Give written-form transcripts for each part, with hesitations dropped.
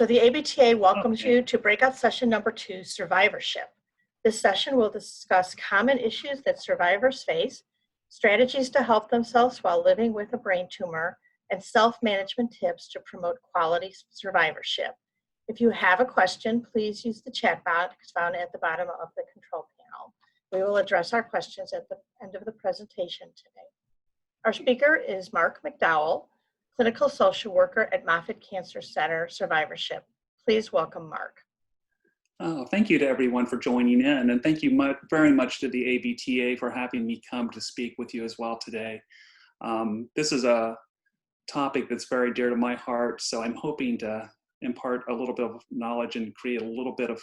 So the ABTA welcomes you to breakout session number 2, Survivorship. This session will discuss common issues that survivors face, strategies to help themselves while living with a brain tumor, and self-management tips to promote quality survivorship. If you have a question, please use the chat box found at the bottom of the control panel. We will address our questions at the end of the presentation today. Our speaker is Marc McDowell, clinical social worker at Moffitt Cancer Center Survivorship. Please welcome Marc. Oh, thank you to everyone for joining in, and thank you very much to the ABTA for having me come to speak with you as well today. This is a topic that's very dear to my heart, so I'm hoping to impart a little bit of knowledge and create a little bit of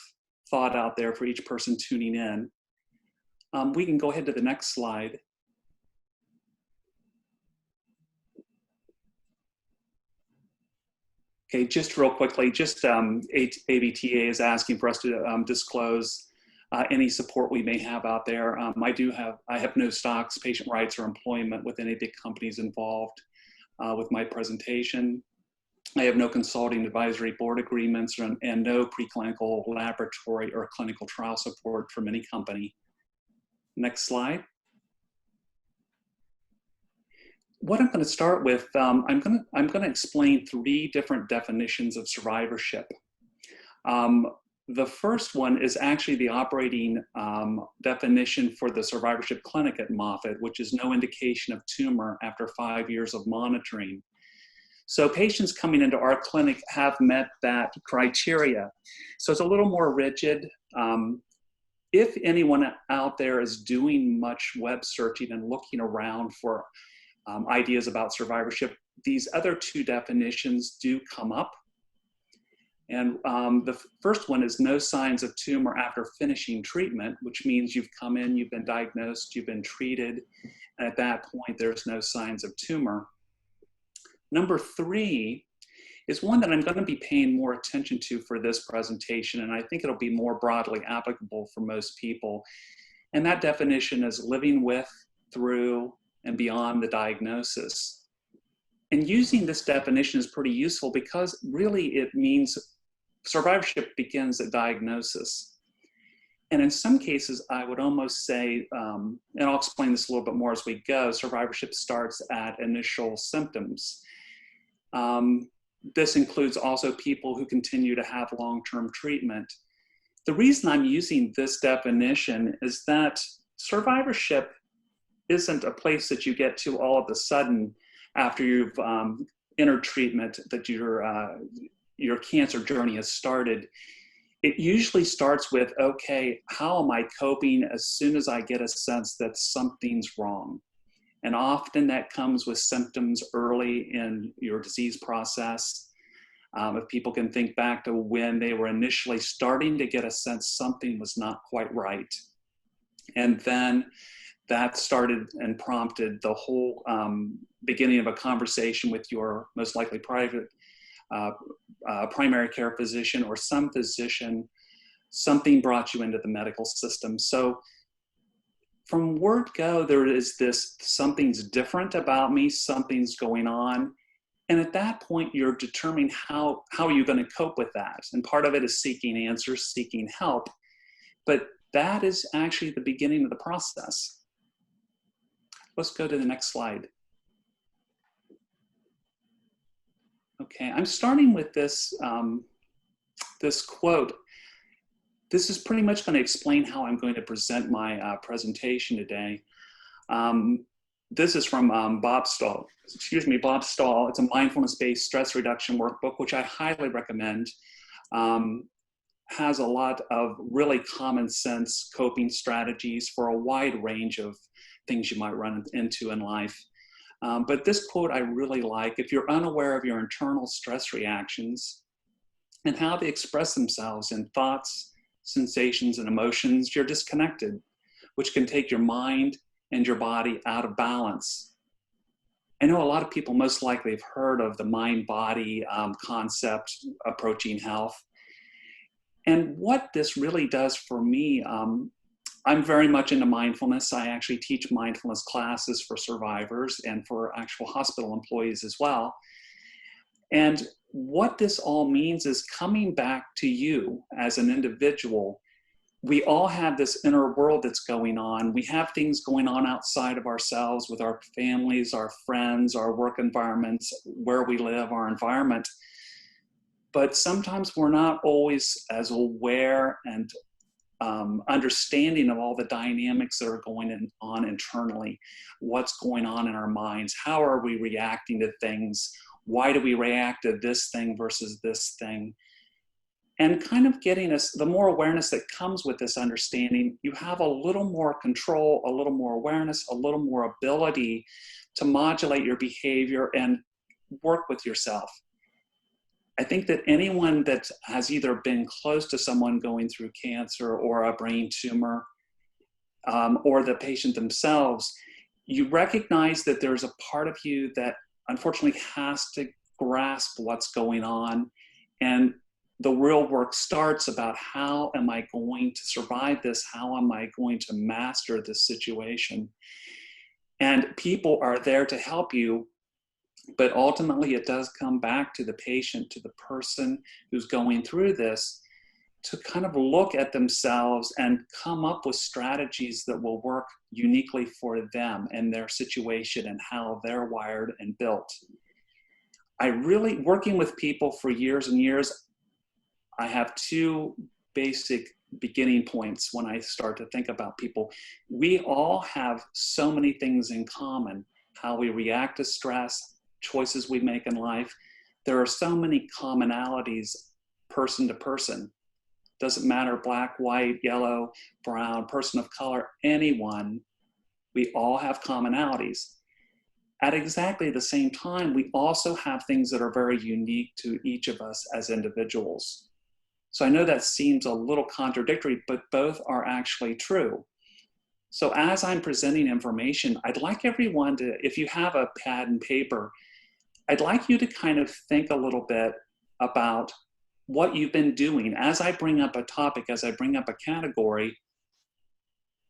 thought out there for each person tuning in. We can go ahead to the next slide. Okay, just real quickly, ABTA is asking for us to disclose any support we may have out there. I have no stocks, patient rights, or employment with any big companies involved with my presentation. I have no consulting advisory board agreements and no preclinical laboratory or clinical trial support from any company. Next slide. What I'm going to start with, I'm going to explain 3 different definitions of survivorship. The first one is actually the operating definition for the survivorship clinic at Moffitt, which is no indication of tumor after 5 years of monitoring. So patients coming into our clinic have met that criteria. So it's a little more rigid. If anyone out there is doing much web searching and looking around for ideas about survivorship, these other 2 definitions do come up. And the first one is no signs of tumor after finishing treatment, which means you've come in, you've been diagnosed, you've been treated, and at that point there's no signs of tumor. Number 3 is one that I'm going to be paying more attention to for this presentation, and I think it'll be more broadly applicable for most people. And that definition is living with, through, and beyond the diagnosis. And using this definition is pretty useful because really it means survivorship begins at diagnosis. And in some cases, I would almost say, and I'll explain this a little bit more as we go, survivorship starts at initial symptoms. This includes also people who continue to have long-term treatment. The reason I'm using this definition is that survivorship isn't a place that you get to all of a sudden after you've entered treatment, that your cancer journey has started. It usually starts with, okay, how am I coping as soon as I get a sense that something's wrong? And often that comes with symptoms early in your disease process. If people can think back to when they were initially starting to get a sense something was not quite right. And then that started and prompted the whole beginning of a conversation with your most likely private primary care physician or some physician. Something brought you into the medical system. So from word go, there is this, something's different about me, something's going on. And at that point, you're determining how are you going to cope with that. And part of it is seeking answers, seeking help. But that is actually the beginning of the process. Let's go to the next slide. Okay, I'm starting with this, this quote. This is pretty much going to explain how I'm going to present my presentation today. This is from Bob Stahl. Bob Stahl. It's a mindfulness-based stress reduction workbook, which I highly recommend. Has a lot of really common sense coping strategies for a wide range of things you might run into in life. But this quote I really like. If you're unaware of your internal stress reactions and how they express themselves in thoughts, sensations, and emotions, you're disconnected, which can take your mind and your body out of balance. I know a lot of people most likely have heard of the mind-body concept approaching health. And what this really does for me, I'm very much into mindfulness. I actually teach mindfulness classes for survivors and for actual hospital employees as well. And what this all means is coming back to you as an individual. We all have this inner world that's going on. We have things going on outside of ourselves with our families, our friends, our work environments, where we live, our environment. But sometimes we're not always as aware and understanding of all the dynamics that are going on internally. What's going on in our minds? How are we reacting to things? Why do we react to this thing versus this thing? And kind of getting us, the more awareness that comes with this understanding, you have a little more control, a little more awareness, a little more ability to modulate your behavior and work with yourself. I think that anyone that has either been close to someone going through cancer or a brain tumor, or the patient themselves, you recognize that there's a part of you that unfortunately has to grasp what's going on. And the real work starts about, how am I going to survive this? How am I going to master this situation? And people are there to help you. But ultimately, it does come back to the patient, to the person who's going through this, to kind of look at themselves and come up with strategies that will work uniquely for them and their situation and how they're wired and built. Working with people for years and years, I have two basic beginning points when I start to think about people. We all have so many things in common: how we react to stress, choices we make in life. There are so many commonalities person to person. Doesn't matter, black, white, yellow, brown, person of color, anyone. We all have commonalities. At exactly the same time, we also have things that are very unique to each of us as individuals. So I know that seems a little contradictory, but both are actually true. So as I'm presenting information, I'd like everyone to, if you have a pad and paper, I'd like you to kind of think a little bit about what you've been doing. As I bring up a topic, as I bring up a category,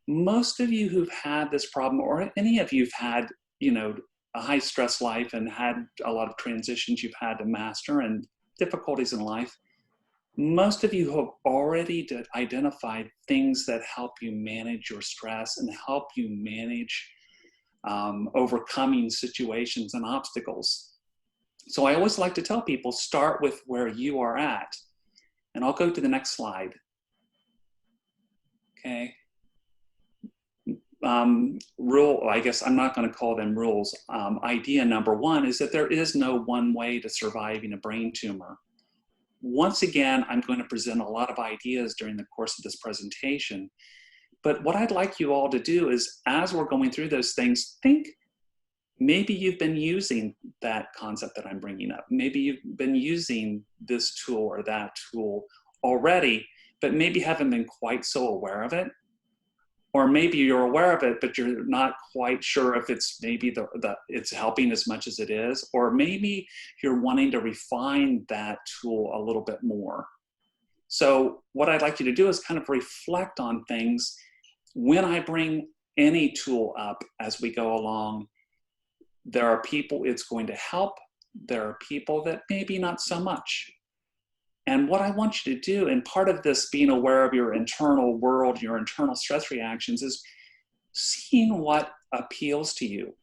most of you who've had this problem, or any of you've had, a high stress life and had a lot of transitions you've had to master and difficulties in life, most of you have already identified things that help you manage your stress and help you manage overcoming situations and obstacles. So I always like to tell people, start with where you are at. And I'll go to the next slide. Okay. I guess I'm not going to call them rules. Idea number one is that there is no one way to surviving a brain tumor. Once again, I'm going to present a lot of ideas during the course of this presentation. But what I'd like you all to do is, as we're going through those things, think, maybe you've been using that concept that I'm bringing up. Maybe you've been using this tool or that tool already, but maybe haven't been quite so aware of it. Or maybe you're aware of it, but you're not quite sure if it's maybe it's helping as much as it is. Or maybe you're wanting to refine that tool a little bit more. So what I'd like you to do is kind of reflect on things. When I bring any tool up as we go along, there are people it's going to help. There are people that maybe not so much. And what I want you to do, and part of this being aware of your internal world, your internal stress reactions, is seeing what appeals to you.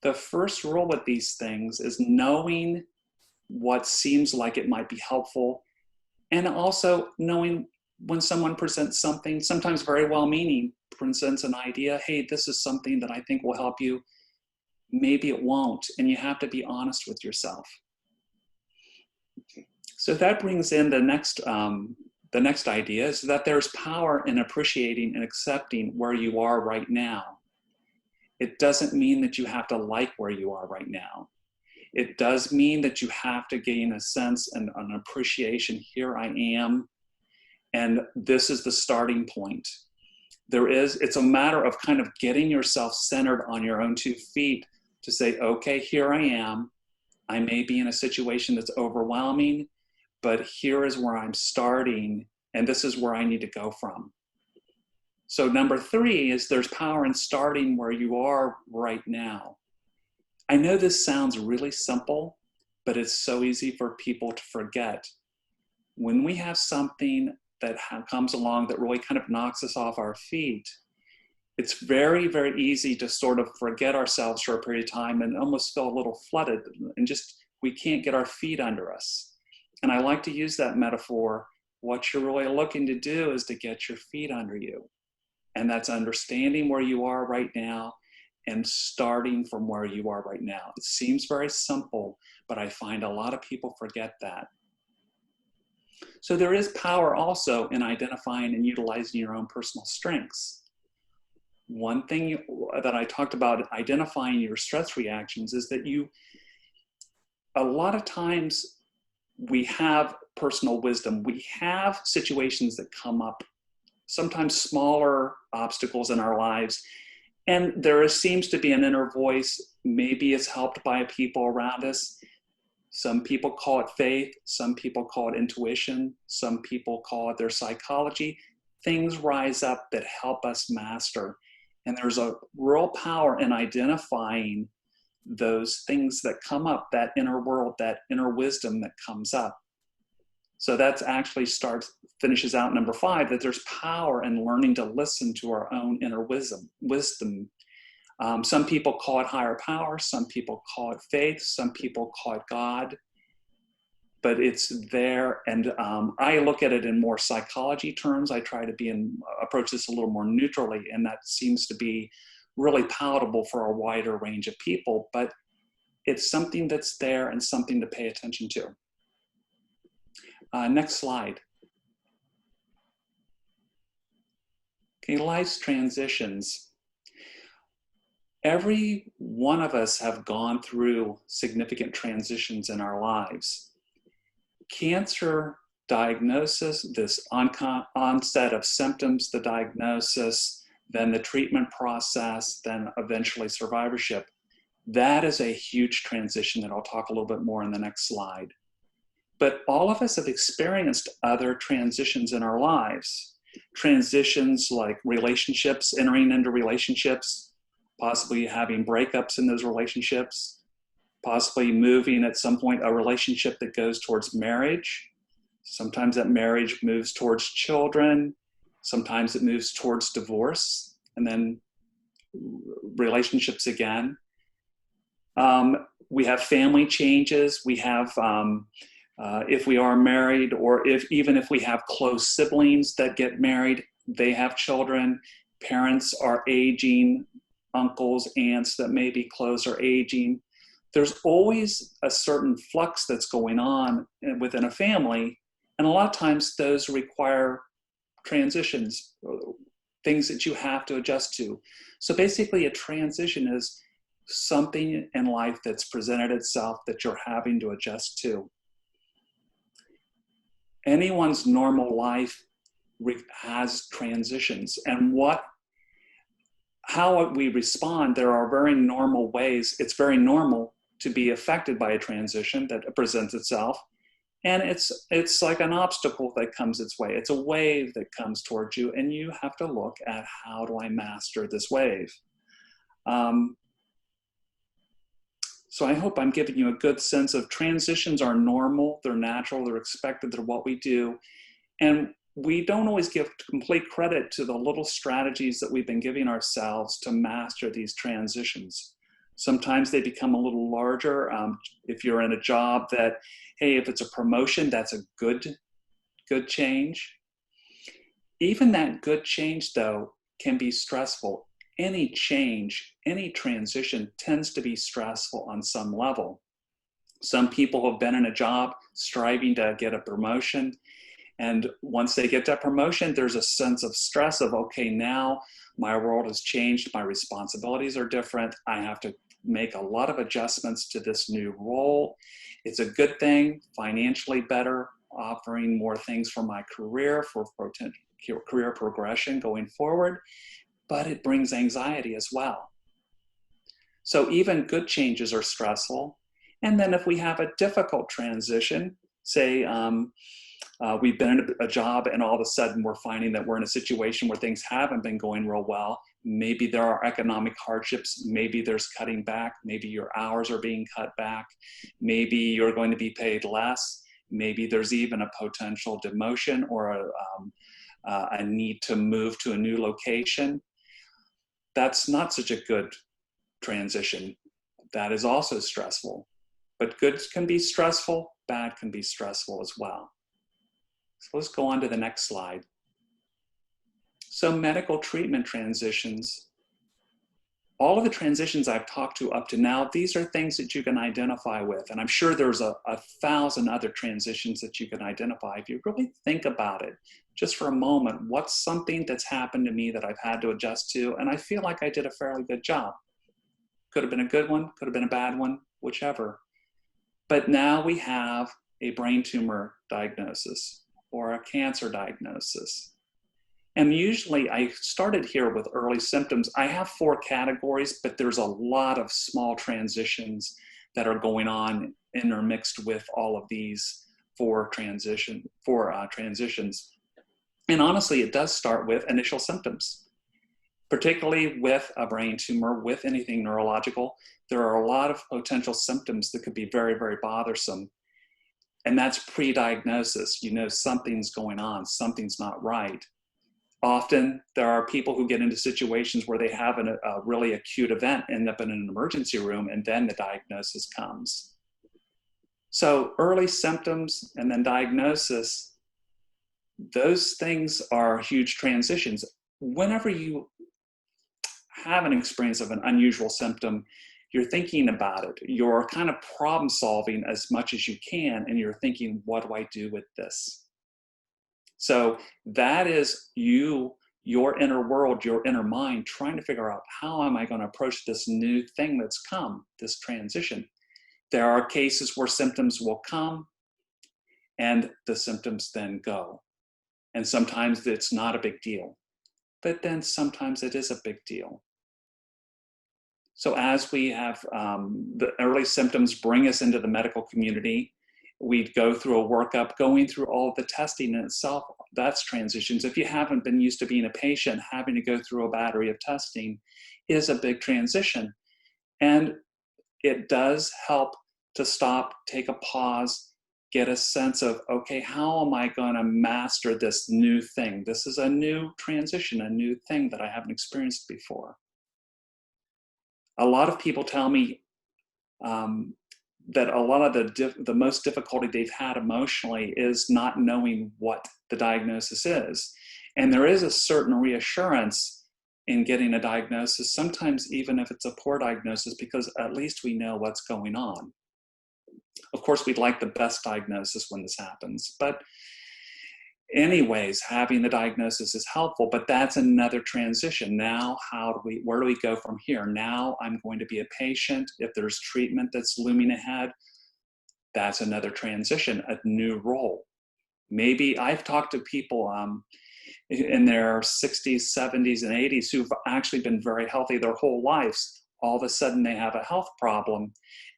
The first rule with these things is knowing what seems like it might be helpful, and also knowing when someone presents something, sometimes very well-meaning, presents an idea, hey, this is something that I think will help you. Maybe it won't, and you have to be honest with yourself. So that brings in the next idea, is that there's power in appreciating and accepting where you are right now. It doesn't mean that you have to like where you are right now. It does mean that you have to gain a sense and an appreciation. Here I am, and this is the starting point. It's a matter of kind of getting yourself centered on your own 2 feet to say, okay, here I am. I may be in a situation that's overwhelming, but here is where I'm starting, and this is where I need to go from. So number 3 is there's power in starting where you are right now. I know this sounds really simple, but it's so easy for people to forget. When we have something that comes along that really kind of knocks us off our feet, it's very, very easy to sort of forget ourselves for a period of time and almost feel a little flooded and just, we can't get our feet under us. And I like to use that metaphor. What you're really looking to do is to get your feet under you. And that's understanding where you are right now and starting from where you are right now. It seems very simple, but I find a lot of people forget that. So there is power also in identifying and utilizing your own personal strengths. One thing that I talked about identifying your stress reactions is that a lot of times we have personal wisdom. We have situations that come up, sometimes smaller obstacles in our lives, and there seems to be an inner voice. Maybe it's helped by people around us. Some people call it faith. Some people call it intuition. Some people call it their psychology. Things rise up that help us master. And there's a real power in identifying those things that come up, that inner world, that inner wisdom that comes up. So that's actually finishes out number 5, that there's power in learning to listen to our own inner wisdom. Some people call it higher power. Some people call it faith. Some people call it God. But it's there, and I look at it in more psychology terms. I try to approach this a little more neutrally, and that seems to be really palatable for a wider range of people. But it's something that's there and something to pay attention to. Next slide. Okay, life's transitions. Every one of us have gone through significant transitions in our lives. Cancer diagnosis, this onset of symptoms, the diagnosis, then the treatment process, then eventually survivorship. That is a huge transition that I'll talk a little bit more in the next slide. But all of us have experienced other transitions in our lives. Transitions like relationships, entering into relationships, possibly having breakups in those relationships, possibly moving at some point a relationship that goes towards marriage. Sometimes that marriage moves towards children. Sometimes it moves towards divorce, and then relationships again. We have family changes. We have, if we are married, or even if we have close siblings that get married, they have children. Parents are aging. Uncles, aunts that may be close are aging. There's always a certain flux that's going on within a family, and a lot of times those require transitions, things that you have to adjust to. So basically a transition is something in life that's presented itself that you're having to adjust to. Anyone's normal life has transitions, and how we respond, there are very normal ways. It's very normal to be affected by a transition that presents itself. And it's like an obstacle that comes its way. It's a wave that comes towards you, and you have to look at, how do I master this wave? So I hope I'm giving you a good sense of transitions are normal, they're natural, they're expected, they're what we do. And we don't always give complete credit to the little strategies that we've been giving ourselves to master these transitions. Sometimes they become a little larger. If you're in a job that, hey, if it's a promotion, that's a good change. Even that good change, though, can be stressful. Any change, any transition tends to be stressful on some level. Some people have been in a job striving to get a promotion. And once they get that promotion, there's a sense of stress of, okay, now my world has changed. My responsibilities are different. I have to make a lot of adjustments to this new role. It's a good thing, financially better, offering more things for my career, for career progression going forward, but it brings anxiety as well. So even good changes are stressful. And then if we have a difficult transition, say, We've been in a job and all of a sudden we're finding that we're in a situation where things haven't been going real well. Maybe there are economic hardships. Maybe there's cutting back. Maybe your hours are being cut back. Maybe you're going to be paid less. Maybe there's even a potential demotion or a need to move to a new location. That's not such a good transition. That is also stressful. But good can be stressful, bad can be stressful as well. So let's go on to the next slide. So medical treatment transitions. All of the transitions I've talked to up to now, these are things that you can identify with. And I'm sure there's a 1,000 other transitions that you can identify. If you really think about it, just for a moment, what's something that's happened to me that I've had to adjust to? And I feel like I did a fairly good job. Could have been a good one, could have been a bad one, whichever. But now we have a brain tumor diagnosis or a cancer diagnosis. And usually I started here with early symptoms. I have 4 categories, but there's a lot of small transitions that are going on intermixed with all of these 4 transitions. And honestly, it does start with initial symptoms, particularly with a brain tumor, with anything neurological. There are a lot of potential symptoms that could be very, very bothersome. And that's pre-diagnosis. You know something's going on, something's not right. Often there are people who get into situations where they have a really acute event, end up in an emergency room, and then the diagnosis comes. So early symptoms and then diagnosis, those things are huge transitions. Whenever you have an experience of an unusual symptom, you're thinking about it. You're kind of problem solving as much as you can, and you're thinking, what do I do with this? So that is your inner world, your inner mind, trying to figure out, how am I going to approach this new thing that's come, this transition? There are cases where symptoms will come and the symptoms then go. And sometimes it's not a big deal, but then sometimes it is a big deal. So as we have the early symptoms bring us into the medical community, we'd go through a workup, going through all of the testing in itself, that's transitions. If you haven't been used to being a patient, having to go through a battery of testing is a big transition. And it does help to stop, take a pause, get a sense of, okay, how am I going to master this new thing? This is a new transition, a new thing that I haven't experienced before. A lot of people tell me that a lot of the most difficulty they've had emotionally is not knowing what the diagnosis is. And there is a certain reassurance in getting a diagnosis, sometimes even if it's a poor diagnosis, because at least we know what's going on. Of course, we'd like the best diagnosis when this happens, but anyways, having the diagnosis is helpful, but that's another transition. Now, where do we go from here? Now I'm going to be a patient. If there's treatment that's looming ahead, that's another transition, a new role. Maybe I've talked to people in their 60s, 70s, and 80s who've actually been very healthy their whole lives. All of a sudden they have a health problem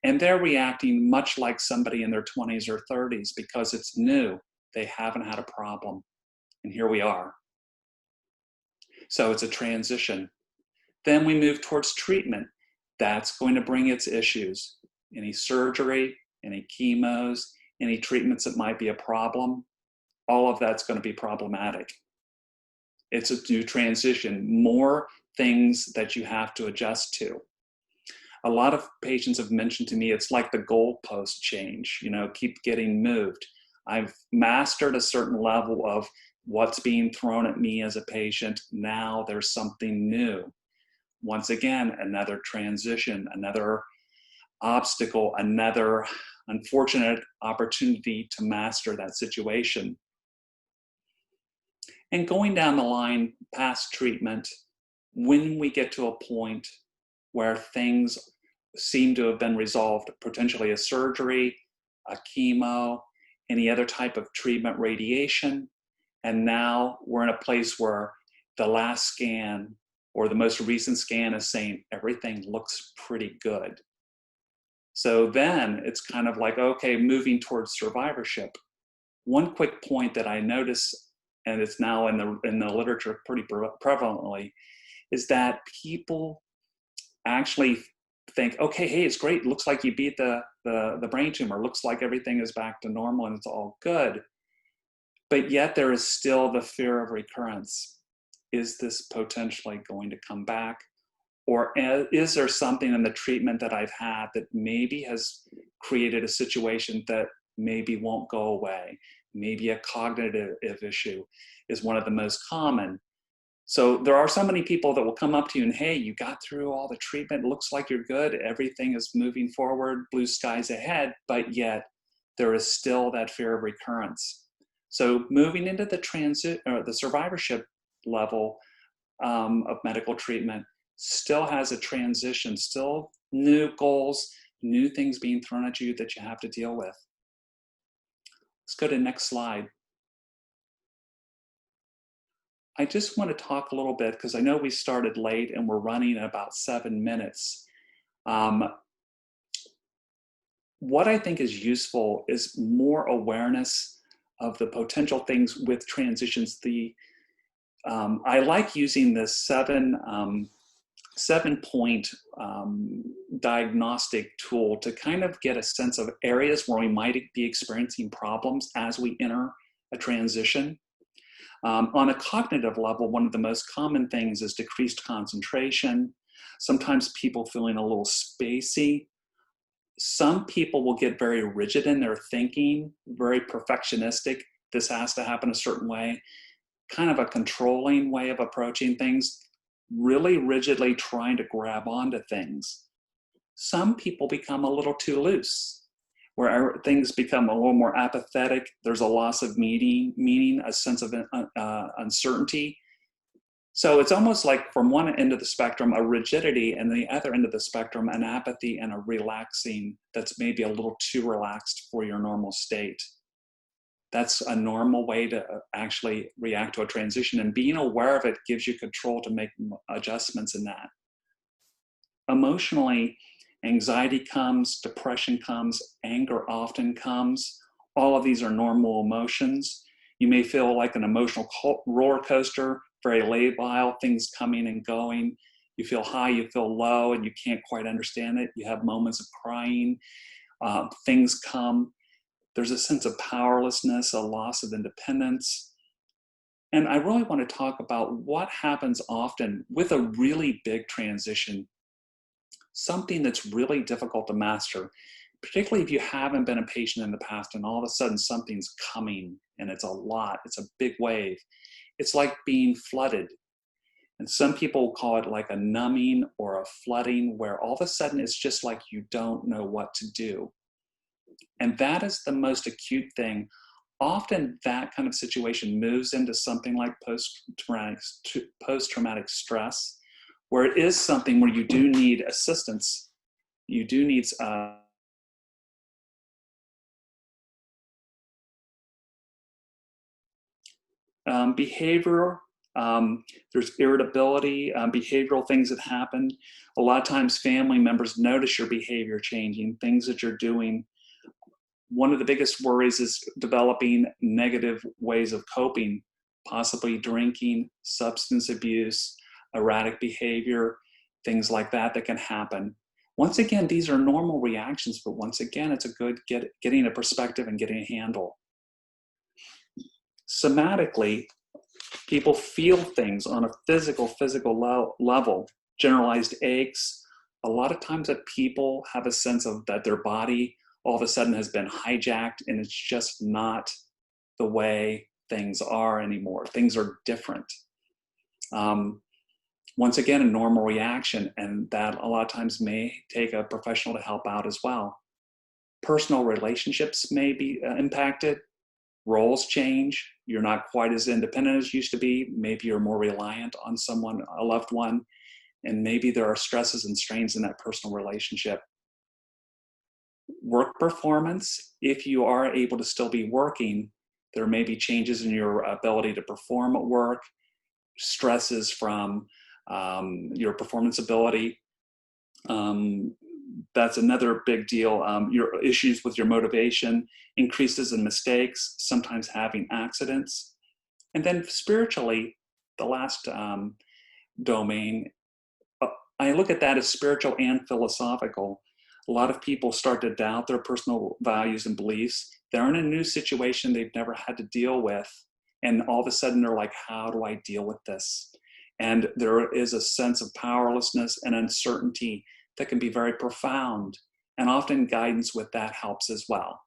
and they're reacting much like somebody in their 20s or 30s because it's new. They haven't had a problem, and here we are. So it's a transition. Then we move towards treatment. That's going to bring its issues. Any surgery, any chemos, any treatments that might be a problem, all of that's going to be problematic. It's a new transition, more things that you have to adjust to. A lot of patients have mentioned to me, it's like the goalpost change, keep getting moved. I've mastered a certain level of what's being thrown at me as a patient. Now there's something new. Once again, another transition, another obstacle, another unfortunate opportunity to master that situation. And going down the line past treatment, when we get to a point where things seem to have been resolved, potentially a surgery, a chemo, any other type of treatment, radiation, and now we're in a place where the last scan or the most recent scan is saying everything looks pretty good. So then it's kind of like, okay, moving towards survivorship. one quick point that I notice, and it's now in the literature pretty prevalently, is that people actually think, okay, hey, it's great. Looks like you beat the brain tumor. Looks like everything is back to normal and it's all good. But yet there is still the fear of recurrence. Is this potentially going to come back? Or is there something in the treatment that I've had that maybe has created a situation that maybe won't go away? Maybe a cognitive issue is one of the most common. So there are so many people that will come up to you and, hey, you got through all the treatment, looks like you're good, everything is moving forward, blue skies ahead, but yet there is still that fear of recurrence. So moving into the survivorship level of medical treatment still has a transition, still new goals, new things being thrown at you that you have to deal with. Let's go to the next slide. I just want to talk a little bit, because I know we started late and we're running about 7 minutes. What I think is useful is more awareness of the potential things with transitions. I like using this seven-point diagnostic tool to kind of get a sense of areas where we might be experiencing problems as we enter a transition. On a cognitive level, one of the most common things is decreased concentration. Sometimes people feeling a little spacey. Some people will get very rigid in their thinking, very perfectionistic. This has to happen a certain way. Kind of a controlling way of approaching things, really rigidly trying to grab onto things. Some people become a little too loose, where things become a little more apathetic. There's a loss of meaning, a sense of uncertainty. So it's almost like from one end of the spectrum, a rigidity, and the other end of the spectrum, an apathy and a relaxing that's maybe a little too relaxed for your normal state. That's a normal way to actually react to a transition, and being aware of it gives you control to make adjustments in that. Emotionally, anxiety comes, depression comes, anger often comes. All of these are normal emotions. You may feel like an emotional roller coaster, very labile, things coming and going. You feel high, you feel low, and you can't quite understand it. You have moments of crying. Things come. There's a sense of powerlessness, a loss of independence. And I really want to talk about what happens often with a really big transition, something that's really difficult to master, particularly if you haven't been a patient in the past and all of a sudden something's coming and it's a lot, it's a big wave. It's like being flooded. And some people call it like a numbing or a flooding, where all of a sudden it's just like you don't know what to do. And that is the most acute thing. Often that kind of situation moves into something like post-traumatic stress, where it is something where you do need assistance. You do need behavior. There's irritability, behavioral things that happen. A lot of times family members notice your behavior changing, things that you're doing. One of the biggest worries is developing negative ways of coping, possibly drinking, substance abuse, erratic behavior, things like that can happen. Once again, these are normal reactions, but once again, it's a good getting a perspective and getting a handle. Somatically, people feel things on a physical level, generalized aches. A lot of times that people have a sense of that their body all of a sudden has been hijacked, and it's just not the way things are anymore. Things are different. Once again, a normal reaction, and that a lot of times may take a professional to help out as well. Personal relationships may be impacted. Roles change. You're not quite as independent as you used to be. Maybe you're more reliant on someone, a loved one, and maybe there are stresses and strains in that personal relationship. Work performance, if you are able to still be working, there may be changes in your ability to perform at work, stresses from your performance ability. that's another big deal. Your issues with your motivation, increases in mistakes, sometimes having accidents. And then spiritually, the last domain, I look at that as spiritual and philosophical. A lot of people start to doubt their personal values and beliefs. They're in a new situation they've never had to deal with. And all of a sudden they're like, how do I deal with this? And there is a sense of powerlessness and uncertainty that can be very profound. And often guidance with that helps as well.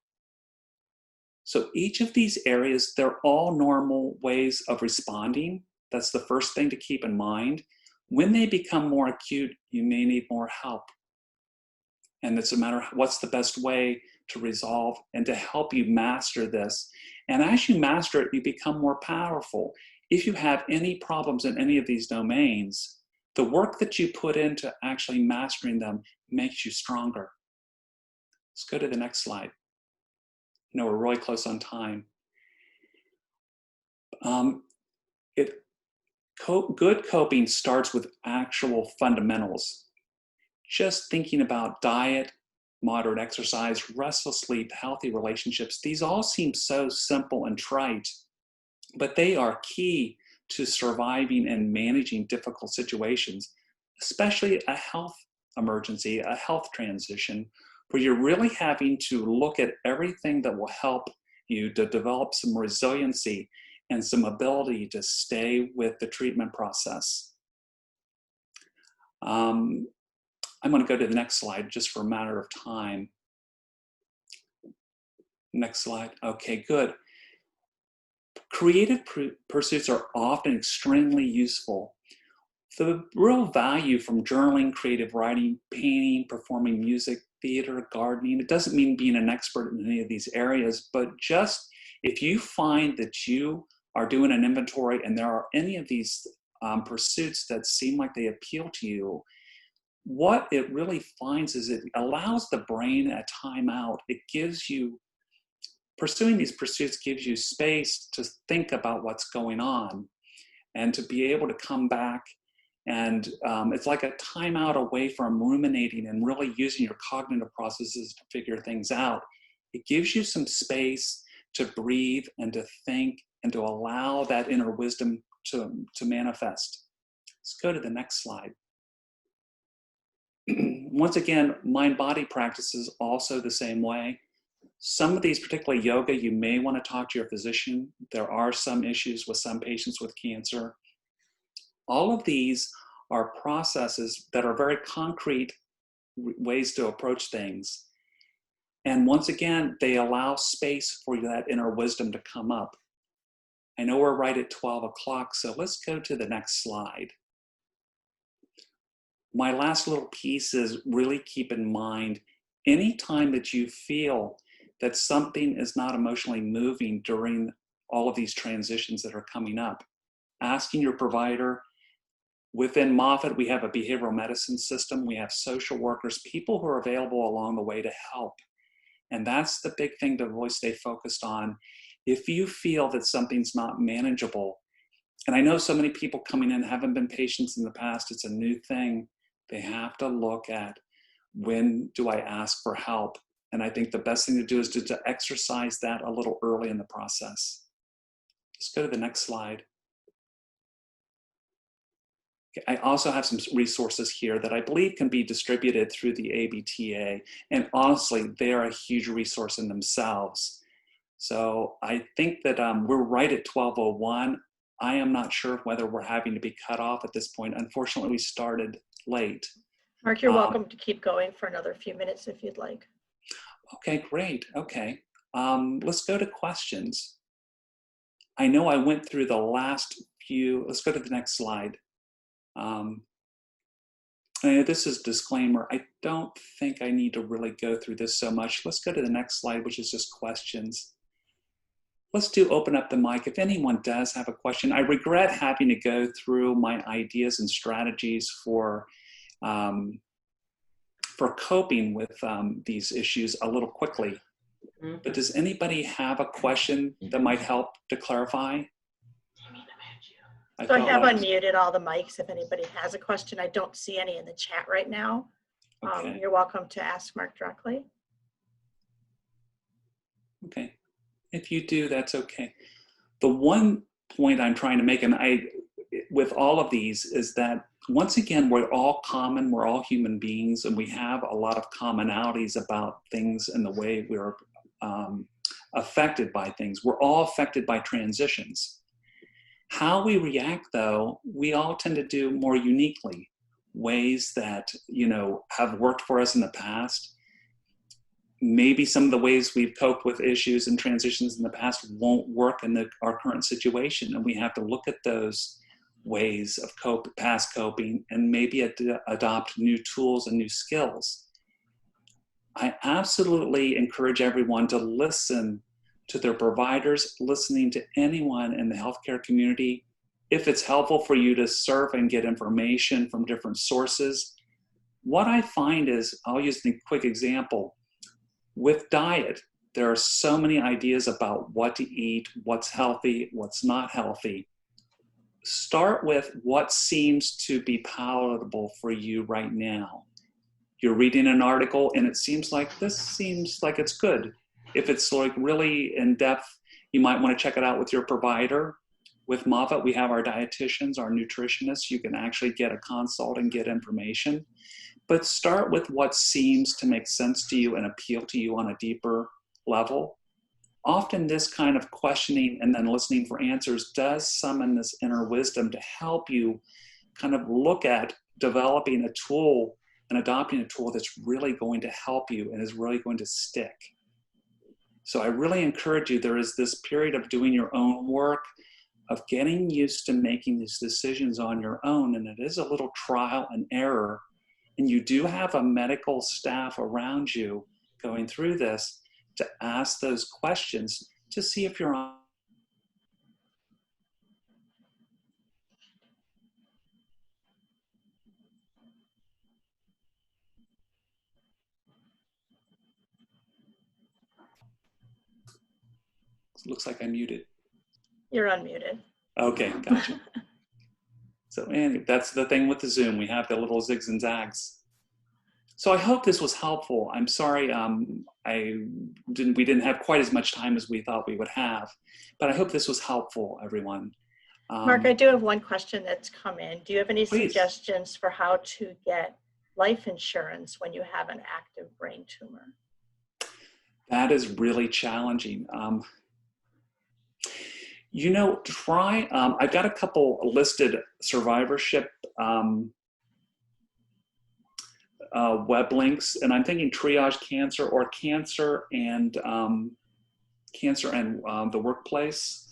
So each of these areas, they're all normal ways of responding. That's the first thing to keep in mind. When they become more acute, you may need more help. And it's a matter of what's the best way to resolve and to help you master this. And as you master it, you become more powerful. If you have any problems in any of these domains, the work that you put into actually mastering them makes you stronger. Let's go to the next slide. No, we're really close on time. Good coping starts with actual fundamentals. Just thinking about diet, moderate exercise, restful sleep, healthy relationships, these all seem so simple and trite, but they are key to surviving and managing difficult situations, especially a health emergency, a health transition, where you're really having to look at everything that will help you to develop some resiliency and some ability to stay with the treatment process. I'm going to go to the next slide just for a matter of time. Next slide. Okay, good. Creative pursuits are often extremely useful. The real value from journaling, creative writing, painting, performing music, theater, gardening, it doesn't mean being an expert in any of these areas, but just if you find that you are doing an inventory and there are any of these pursuits that seem like they appeal to you, what it really finds is it allows the brain a time out. It gives you, pursuing these pursuits gives you space to think about what's going on and to be able to come back. And it's like a timeout away from ruminating and really using your cognitive processes to figure things out. It gives you some space to breathe and to think and to allow that inner wisdom to manifest. Let's go to the next slide. Once again, mind-body practices also the same way. Some of these, particularly yoga, you may want to talk to your physician. There are some issues with some patients with cancer. All of these are processes that are very concrete ways to approach things. And once again, they allow space for that inner wisdom to come up. I know we're right at 12 o'clock, so let's go to the next slide. My last little piece is really keep in mind, anytime that you feel that something is not emotionally moving during all of these transitions that are coming up, asking your provider. Within Moffitt, we have a behavioral medicine system. We have social workers, people who are available along the way to help. And that's the big thing to really stay focused on. If you feel that something's not manageable, and I know so many people coming in haven't been patients in the past, it's a new thing. They have to look at, when do I ask for help? And I think the best thing to do is to exercise that a little early in the process. Let's go to the next slide. Okay, I also have some resources here that I believe can be distributed through the ABTA. And honestly, they are a huge resource in themselves. So I think that we're right at 12:01. I am not sure whether we're having to be cut off at this point. Unfortunately, we started late. Mark, you're welcome to keep going for another few minutes if you'd like. Okay, great. Okay. Let's go to questions. I know I went through the last few. Let's go to the next slide. This is a disclaimer. I don't think I need to really go through this so much. Let's go to the next slide, which is just questions. Let's open up the mic. If anyone does have a question, I regret having to go through my ideas and strategies for coping with these issues a little quickly. But does anybody have a question that might help to clarify? So I have unmuted all the mics. If anybody has a question, I don't see any in the chat right now. Okay. You're welcome to ask Marc directly. Okay. If you do, that's okay. The one point I'm trying to make, and with all of these, is that once again, we're all common, we're all human beings, and we have a lot of commonalities about things and the way we're affected by things. We're all affected by transitions. How we react, though, we all tend to do more uniquely. Ways that, have worked for us in the past. Maybe some of the ways we've coped with issues and transitions in the past won't work in our current situation. And we have to look at those ways of past coping and maybe adopt new tools and new skills. I absolutely encourage everyone to listen to their providers, listening to anyone in the healthcare community. If it's helpful for you to surf and get information from different sources, what I find is, I'll use a quick example. With diet, there are so many ideas about what to eat, what's healthy, what's not healthy. Start with what seems to be palatable for you right now. You're reading an article and it seems like it's good. If it's like really in depth, you might want to check it out with your provider. With Moffitt, we have our dietitians, our nutritionists. You can actually get a consult and get information. But start with what seems to make sense to you and appeal to you on a deeper level. Often this kind of questioning and then listening for answers does summon this inner wisdom to help you kind of look at developing a tool and adopting a tool that's really going to help you and is really going to stick. So I really encourage you, there is this period of doing your own work, of getting used to making these decisions on your own, and it is a little trial and error. And you do have a medical staff around you going through this to ask those questions to see if you're on. It looks like I'm muted. You're unmuted. Okay, gotcha. So anyway, that's the thing with the Zoom. We have the little zigs and zags. So I hope this was helpful. I'm sorry we didn't have quite as much time as we thought we would have, but I hope this was helpful, everyone. Marc, I do have one question that's come in. Do you have any Please. suggestions for how to get life insurance when you have an active brain tumor? That is really challenging. I've got a couple listed survivorship web links, and I'm thinking Triage Cancer or Cancer and the Workplace.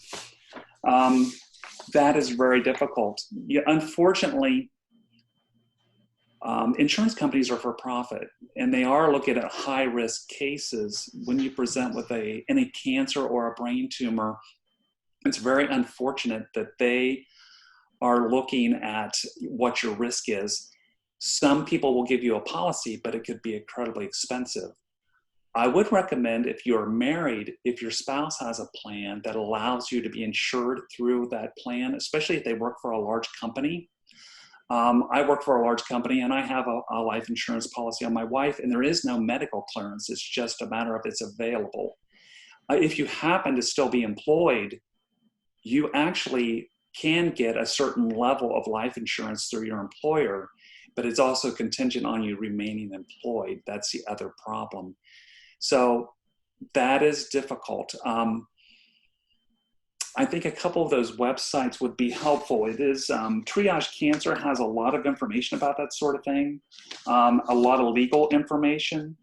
That is very difficult. Unfortunately, insurance companies are for profit, and they are looking at high-risk cases. When you present with any cancer or a brain tumor, it's very unfortunate that they are looking at what your risk is. Some people will give you a policy, but it could be incredibly expensive. I would recommend, if you're married, if your spouse has a plan that allows you to be insured through that plan, especially if they work for a large company. I work for a large company and I have a life insurance policy on my wife, and there is no medical clearance. It's just a matter of it's available. If you happen to still be employed, you actually can get a certain level of life insurance through your employer, but it's also contingent on you remaining employed. That's the other problem. So that is difficult. I think a couple of those websites would be helpful. It is Triage Cancer has a lot of information about that sort of thing, a lot of legal information.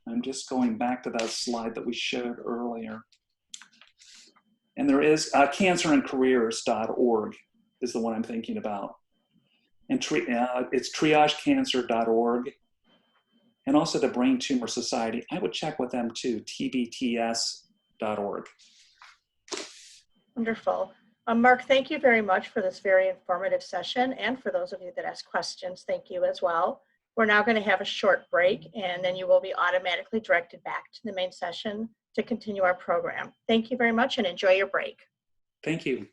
I'm just going back to that slide that we showed earlier. And there is cancerandcareers.org is the one I'm thinking about. And it's triagecancer.org. And also the Brain Tumor Society. I would check with them too, tbts.org. Wonderful. Marc, thank you very much for this very informative session. And for those of you that asked questions, thank you as well. We're now going to have a short break, and then you will be automatically directed back to the main session to continue our program. Thank you very much and enjoy your break. Thank you.